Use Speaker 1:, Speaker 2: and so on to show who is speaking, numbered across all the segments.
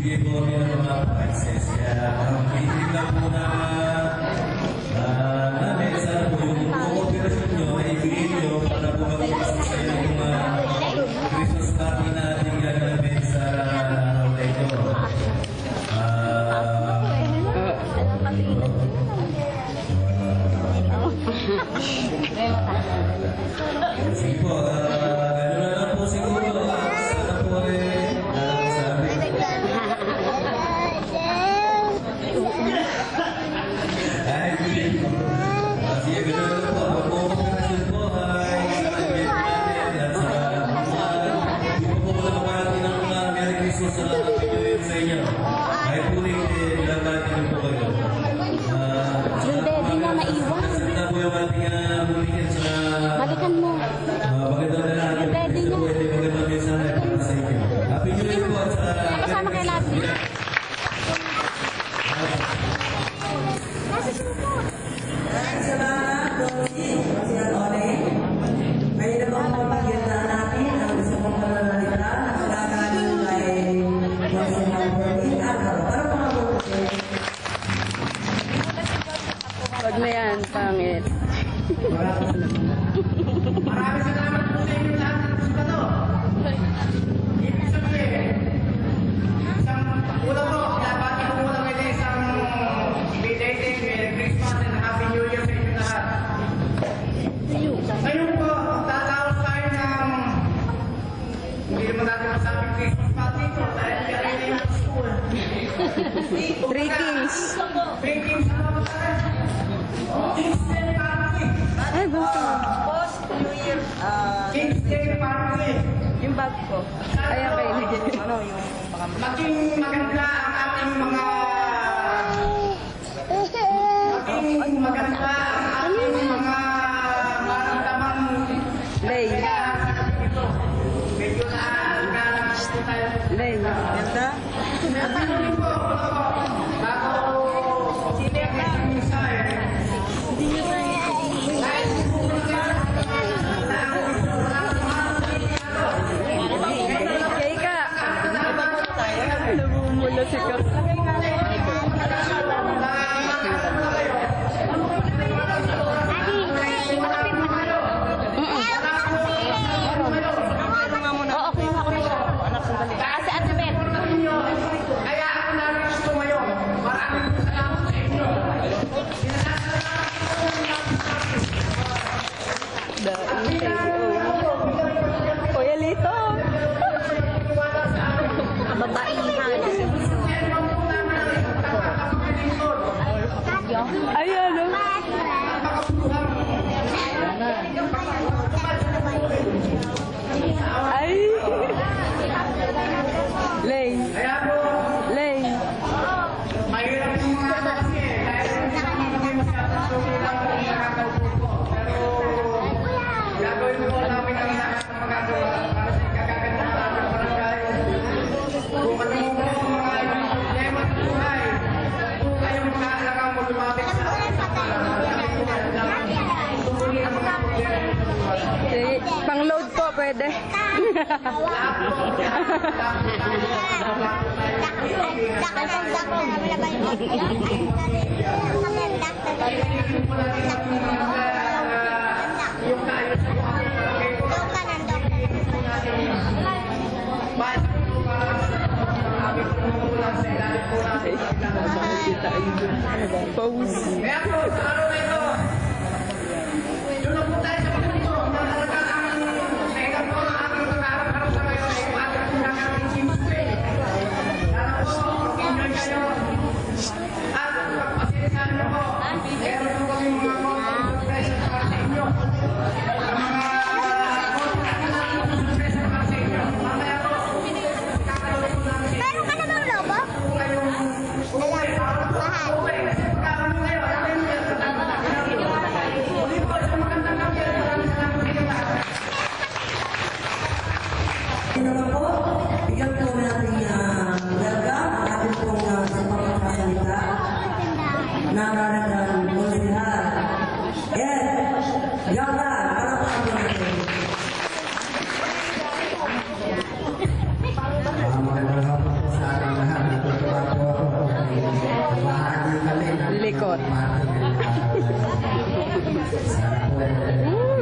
Speaker 1: nagbibigay po kami ng mga prizes. Kaya ang titignan lang po na namin sana po yung cooperation nyo ay ibigay nyo para po magpapasok sa inyo yung Christmas party na ating gagawin sa araw na ito. Sige po, gano'n na lang po siguro. Sana po rin sabi. Ay, sige, gano'n na lang po. Mag-cooperation po ay sa kagawin natin at sa hindi po po nakapati ng mga Merry Christmas sa Happy New Year sa inyo. Kahit po rin, nabati po kayo.
Speaker 2: Yung daddy na naiwan.
Speaker 1: Sana po yung ating bulikin sa
Speaker 2: Balikan mo.
Speaker 1: magandang lalaki.
Speaker 2: Daddy niya.
Speaker 1: Pwede magandang mensahe para sa inyo. Happy New Year po at sa
Speaker 2: Kasama kay Labi. Nasa sumupot.
Speaker 3: Maraming salamat, Dory. Siyan Ore. May nabang pagpaganda natin ang gusto kong pananalita na magagaling kay Monsignor Berlin Agaro. Para mga buti.
Speaker 4: Wag na yan, pangit.
Speaker 5: Maraming salamat po sa inyo lahat ng sumato. Ibig sabihin, una po, pinabati ko muna kayo isang belated Merry Christmas and Happy New Year sa inyo lahat. Ngayon po, magtataos tayo ng hindi naman natin masabing Christmas party ito dahil kaya rin yung school.
Speaker 4: Three Kings.
Speaker 5: Three Kings na po tayo. Kings Day Party.
Speaker 4: Ay, basta.
Speaker 5: Kings Day Party.
Speaker 4: Yung bag ko. Ayan kayo.
Speaker 5: Maging maganda ang ating mga maramdaman
Speaker 4: Lay.
Speaker 5: ito. Medyo na tayo.
Speaker 4: Lay. Ganda?
Speaker 5: At ano rin po, bago sila ang mensahe.
Speaker 4: Okay ka. Namumula si Kap.
Speaker 2: Oo, kuya ako na siya. Kasi Ate Beth.
Speaker 5: Kaya ako namin gusto ngayon. Maraming salamat sa inyo.
Speaker 4: Kuya Lito. Ayan, no? Ay. Lay.
Speaker 5: Kaya po,
Speaker 4: Lay.
Speaker 5: mahirap yung mga kasi dahil hindi masyadong suki lang kung nakakaupo po. Pero gagawin po namin ang lahat ng magagawa para sa ikagaganda ng ating barangay. Kung ano po ang mga ibang problema sa buhay, huwag po kayong mag-aalala mo lumapit sa ating tungkulin ang mga problema sa buhay.
Speaker 4: Sige, pang-load po, pwede.
Speaker 5: Yung tayo sa
Speaker 4: Pause.
Speaker 5: kaya po, sa araw na ito, doon na po tayo sa pagpunto na talaga ang nahilang po ang ating pag-araw-araw sa ngayon ay yung ating pinakating Tuesday. Sana po, mag-enjoy kayo. At pagpasilisan nyo po, meron po kami mga surprise para sa inyo. Ang mga surprise para sa inyo. Mamaya po, kakalaw po namin sa inyo.
Speaker 2: Meron ka namang lobo?
Speaker 5: Kung kayong uuwi, uuwi, kasi pagkakaroon ngayon, alam mo yun,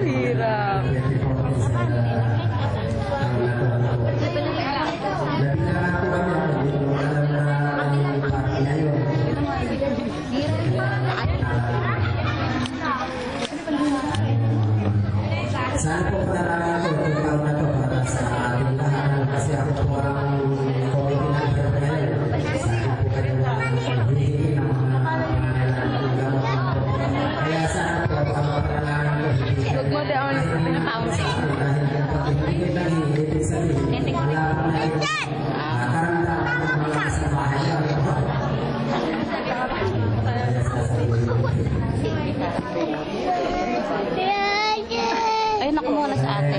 Speaker 4: Hirap.
Speaker 3: Sana po panalangan ko itong taon na ito para sa ating lahat kasi ako po ang committee ng hirap ngayon. Sana po kayo hihingin ng mga pangangailangan ng gamot. Kaya sana po ang panalangan ko
Speaker 4: Huwag mo daw ang
Speaker 3: dahil yung pag-ibigay ng ibig sabihin, wala po na yung karamdaman ng mga sa bahay lang.
Speaker 2: Ay, naku muna sa ate.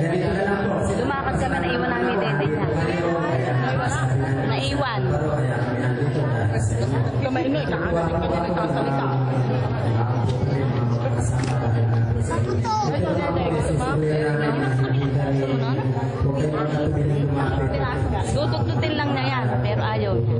Speaker 2: Lumakad kami, naiwan namin yung dede niya. Naiwan. Kumainit, nakakasakit niya nagsasalita. Tutugtutin lang niya yan, pero ayaw niya.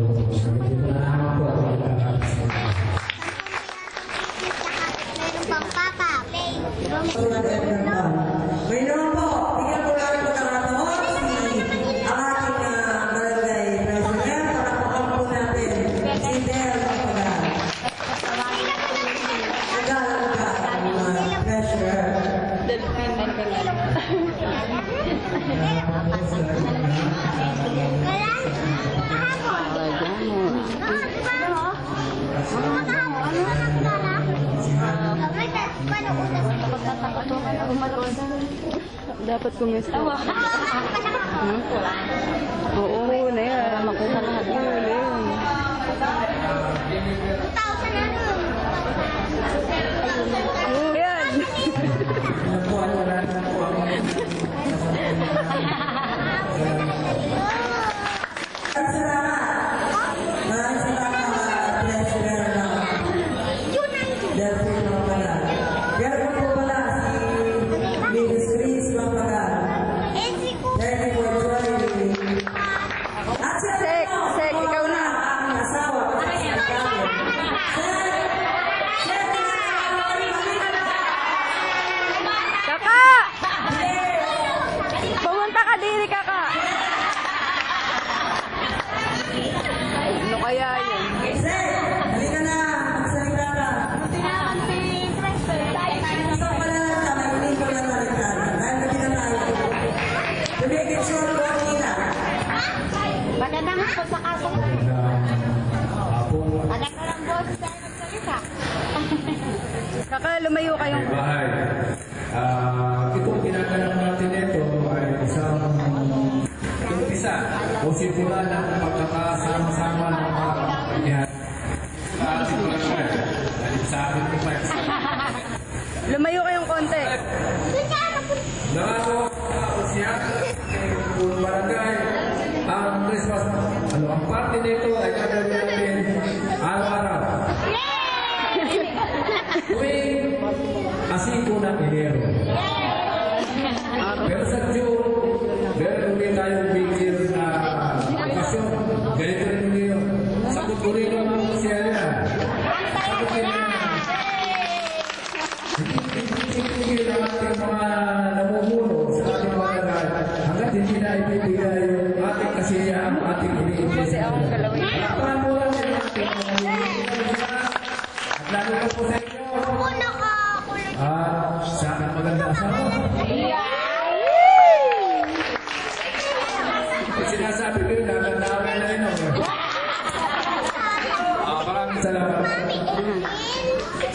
Speaker 3: May naman po, bigyan ko lang po ng ataon si ang ating barangay president. Panapakan po natin si Del Pagal. Pagal, treasurer.
Speaker 4: Dapat kumisto. Oo, na yan.
Speaker 2: Makuha lahat.
Speaker 4: Huli yun. Oo, yan.
Speaker 3: Maraming salamat, treasurer ng Delphine Pagal. Meron po pala si Miss Chris Pagal. Thank you for joining me. At siya
Speaker 4: Sek, ikaw na.
Speaker 3: ang asawa.
Speaker 4: Kaka! Pumunta ka diri, kaka. Ano kaya yun?
Speaker 3: Halika na, magsalita ka. Isang pala lang ka, may uling ko lang salita. Dahil gabi na tayo. To make it short, okay na.
Speaker 2: Magandang hapon sa kaso. Anak ka lang boss dahil nagsalita.
Speaker 4: Kaka, lumayo kayong...
Speaker 1: Bahay. Itong kinaganap natin ito ay isang umpisa o simula ng pagkakasama-sama ng mga kapatihan. Sa ating barangay. Sa ating kumay.
Speaker 4: Lumayo kayong konti.
Speaker 1: Nangako ako siya kung barangay ang Christmas. Ang party nito ay gagawin natin araw-araw. Tuwing asiko ng Enero. Pero sa June, meron ulit tayong bigil na okasyon. Ganito rin ulit yun. Sagot ko rin ang siya. Sagot rin na. Hindi ang ating mga namumuno sa ating barangay hanggat hindi na ibibigay yung ating kasiyahan, ating iniintindi. Lapan mo lang yung ating mga at lalo ko po sa inyo. Sana maganda asawa. Sinasabi ko yun, nagandaan na rin ako. Maraming salamat.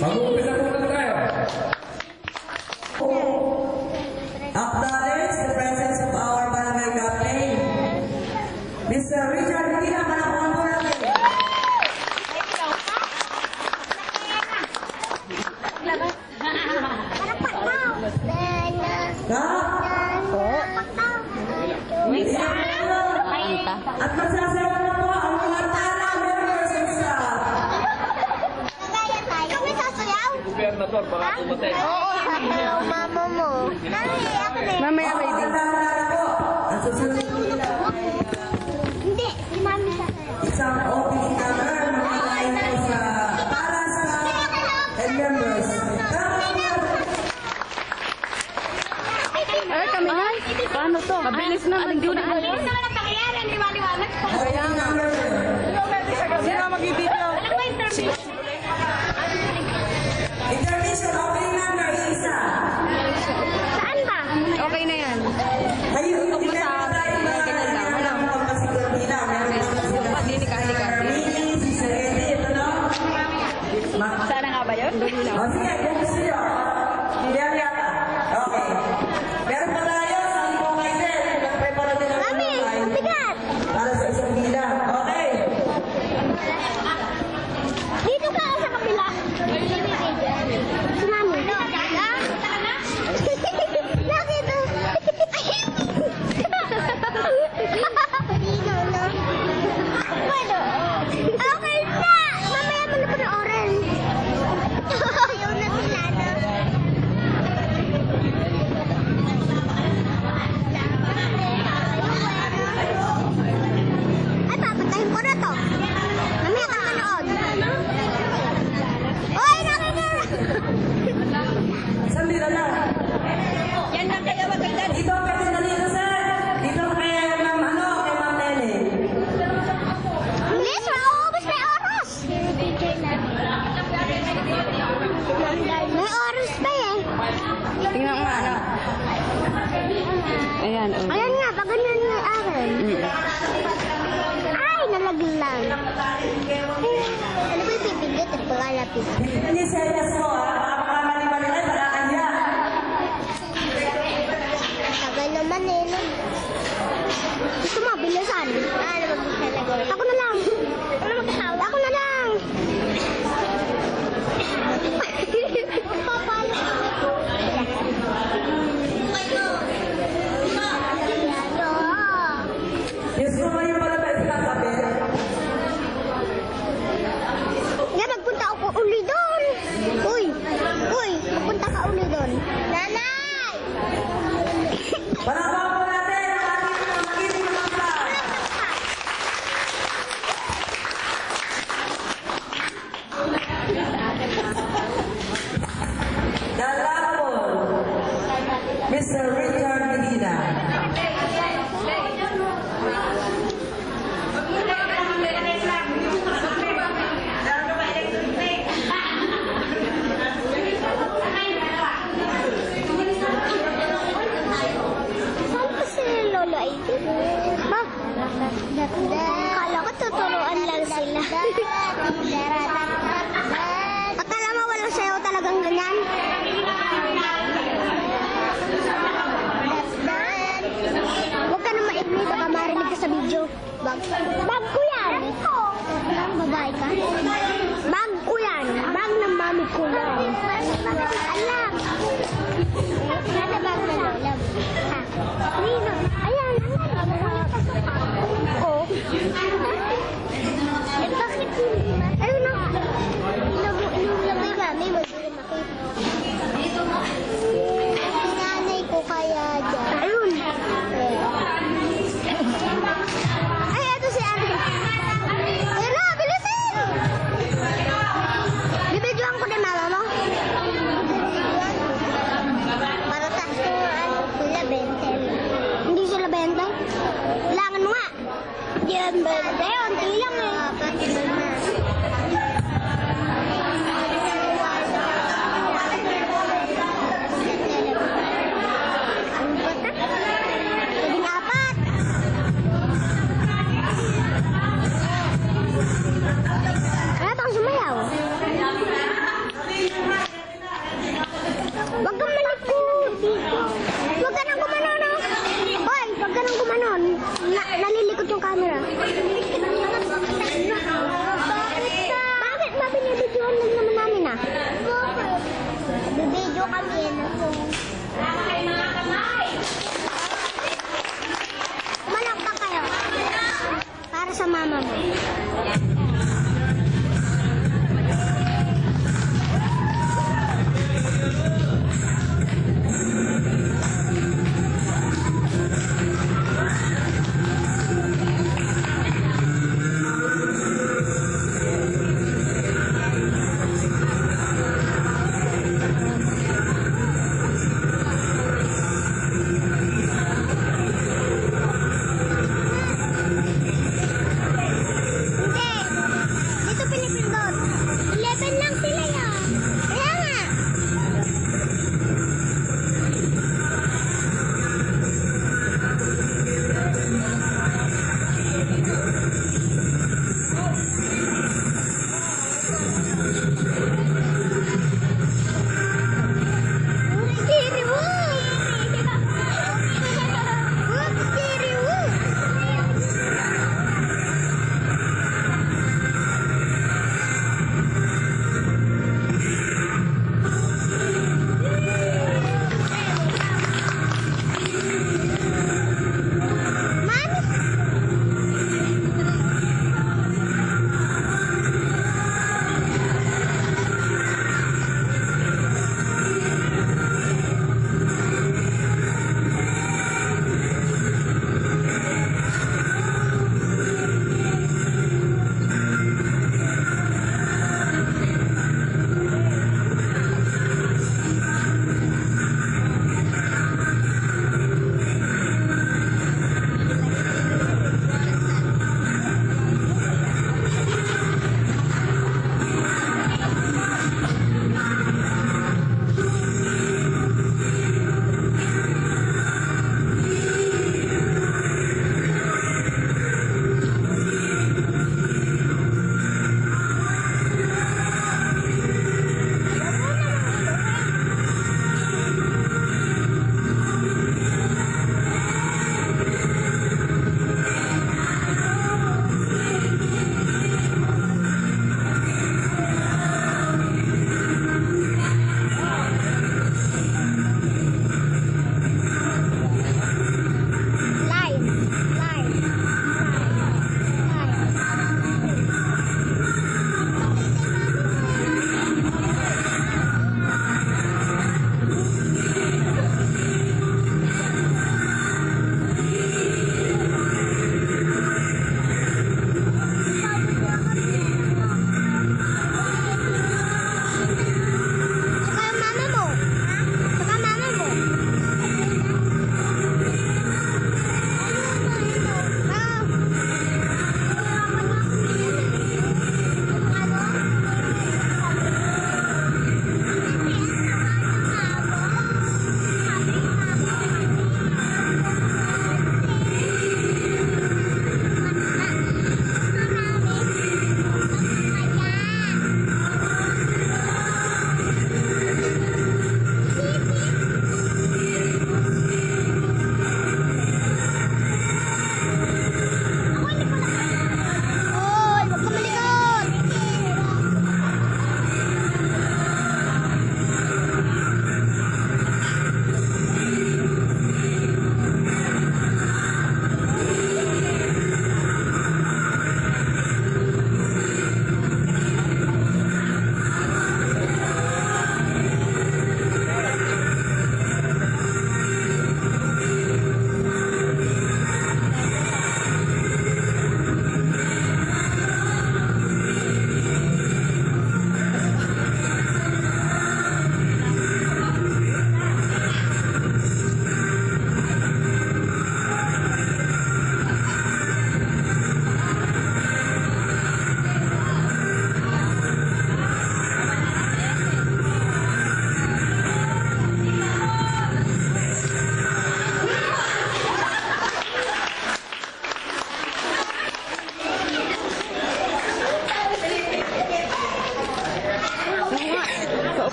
Speaker 1: Mag-uumpisa po na tayo.
Speaker 3: Acknowledge the presence of our barangay captain, Mr. Richard Medina. Panakuhan po natin.
Speaker 2: Kainta.
Speaker 3: At magsasayaw na po ang mga tala members and staff.
Speaker 2: Kami sasayaw? Oo, mama mo.
Speaker 4: Mamaya, baby.
Speaker 3: Pagkakala po, ang susunod
Speaker 2: Hindi, si mami sasayaw.
Speaker 3: isang opening number magkakain po sa para sa
Speaker 4: Alis naman. Hindi na alis.
Speaker 2: Ano naman ang pangyayari? Ang liwaliwanag pa.
Speaker 3: Kaya nga.
Speaker 4: Sino mag-video?
Speaker 2: Walang ba interview?
Speaker 3: Intermission, opening number, isa.
Speaker 2: Saan ba?
Speaker 4: Okay na yan.
Speaker 3: Ayun,
Speaker 4: Tutok mo sa ganyan lang. Ano? Halika.
Speaker 3: Mini, si Serete, ito no?
Speaker 4: Sana nga ba yun?
Speaker 3: O sige, kung gusto nyo. Yan yata. Okay. Meron pa tayo sa ibang kaiter. Nag-prepara din ang
Speaker 2: Mami,
Speaker 3: mga
Speaker 2: mabigat.
Speaker 3: para sa isang gila. Okay.
Speaker 2: Dito ka sa kabila. Si Mami. Bakit? Okay na! Mamaya mo na panoorin. Ayaw na sila na. Ay, papatayin ko na to. Mamaya ka manood. Oy, nakikita!
Speaker 3: Sandali lang.
Speaker 2: Yan lang kayo maganda.
Speaker 3: Dito pwede na dito, sir. Dito kay Ma'am kay Ma'am Nene.
Speaker 2: Bilis, mauubos na yung oras. May oras pa eh.
Speaker 4: Tingnan mo ano. Ayan, oh.
Speaker 2: Ayan nga, pag ganyan na yung akin. Ay, nalaglag. Ano ba yung pipindot at pagkalapit?
Speaker 3: Hindi serious mo, ha? Makakamali-mali na, nakakanya.
Speaker 2: Tagal naman eh. No? Gusto mo, bilisan. Ano mag-talaga? Ako na lang. Ano mag-asawa? Ako na lang. Papalo.
Speaker 3: Yes, mo ngayon pala ba sinasabi?
Speaker 2: Nga, magpunta ako uli doon. Uy, magpunta ka uli doon. Nanay!
Speaker 3: Palakpakan po natin ang ating mga magiting na mga. Dalapon, Mr. Richard Medina.
Speaker 2: Saan pa si Lolo ay? Ma? Kala ko tuturuan lang sila. Akala mo walang sayaw talagang ganyan? Huwag ka na maiglit, baka marinig ka sa video. Bag ko yan! Babae ka? Bag ko yan! Bag ng mami ko yan. Alam! Nasa bag na lola. Nino, ayan, oh. Eh, bakit ayun na. Inulagay mami, hindi makita. Nanay ko kaya dyan. Ayun. Ay, ito si ate. Ayun na, bilisin! Bibidyoan ko din mama mo. Para sa sila 20. Hindi sila 20? Kailangan mo nga. Hindi yan 20. Unti lang eh. Ang bata? Pwedeng 4. Kaya bang sumayaw? Huwag kang malikot. Huwag ka nang gumanon, no? Hoy, huwag ka nang gumanon. Nalilikot yung camera. Bakit? Bakit binibidyoan lang naman namin, ah? Bibidyo kami, Malakpak kayo. Para sa mama mo.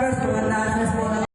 Speaker 3: vloggers, mga nasa